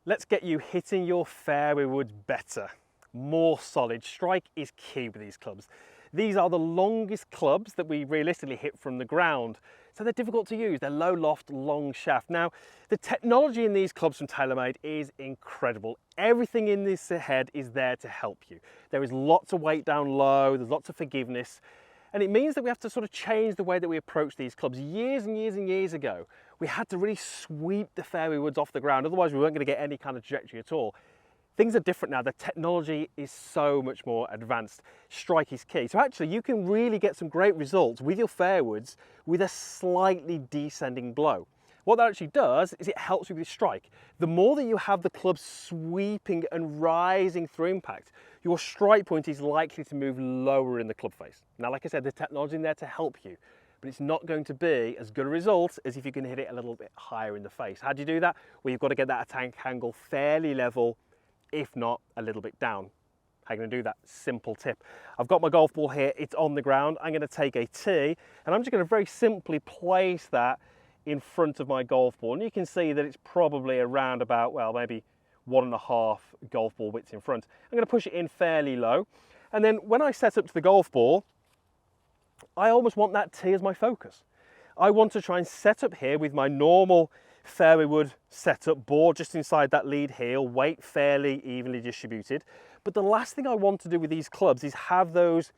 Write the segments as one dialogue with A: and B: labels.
A: Let's get you hitting your fairway woods better, more solid. Strike is key with these clubs. These are the longest clubs that we realistically hit from the ground, so they're difficult to use. They're low loft, long shaft. Now, the technology in these clubs from TaylorMade is incredible. Everything in this head is there to help you. There is lots of weight down low, there's lots of forgiveness, and it means that we have to sort of change the way that we approach these clubs. Years and years and years ago, we had to really sweep the fairway woods off the ground, otherwise we weren't going to get any kind of trajectory at all. Things are different now. The technology is so much more advanced. Strike is key. So actually you can really get some great results with your fairwoods with a slightly descending blow. What that actually does is it helps you with strike. The more that you have the club sweeping and rising through impact, your strike point is likely to move lower in the club face. Now, like I said, the technology in there to help you, but it's not going to be as good a result as if you can hit it a little bit higher in the face. How do you do that? Well, you've got to get that attack angle fairly level, if not a little bit down. How are you going to do that? Simple tip. I've got my golf ball here, it's on the ground. I'm going to take a tee and I'm just going to very simply place that in front of my golf ball. And you can see that it's probably around about, well, maybe 1.5 golf ball widths in front. I'm going to push it in fairly low. And then when I set up to the golf ball, I almost want that tee as my focus. I want to try and set up here with my normal fairway wood setup, ball just inside that lead heel, weight fairly evenly distributed. But the last thing I want to do with these clubs is have those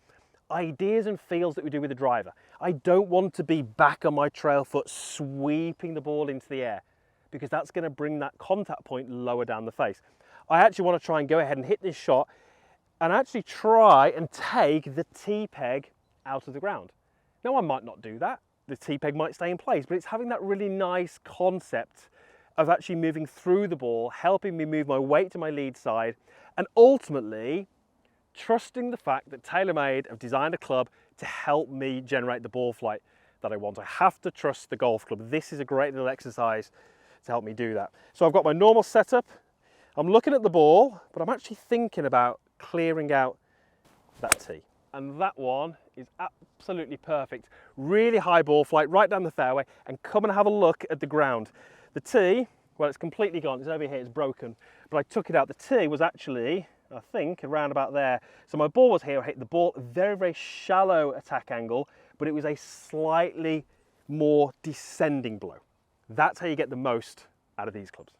A: ideas and feels that we do with the driver. I don't want to be back on my trail foot sweeping the ball into the air, because that's going to bring that contact point lower down the face. I actually want to try and go ahead and hit this shot and actually try and take the tee peg out of the ground. Now, I might not do that. The tee peg might stay in place, but it's having that really nice concept of actually moving through the ball, helping me move my weight to my lead side, and ultimately trusting the fact that TaylorMade have designed a club to help me generate the ball flight that I want. I have to trust the golf club. This is a great little exercise to help me do that. So I've got my normal setup. I'm looking at the ball, but I'm actually thinking about clearing out that tee. And that one is absolutely perfect. Really high ball flight right down the fairway, and come and have a look at the ground. The tee, well, it's completely gone. It's over here, it's broken. But I took it out. The tee was actually, I think, around about there. So my ball was here. I hit the ball, very, very shallow attack angle, but it was a slightly more descending blow. That's how you get the most out of these clubs.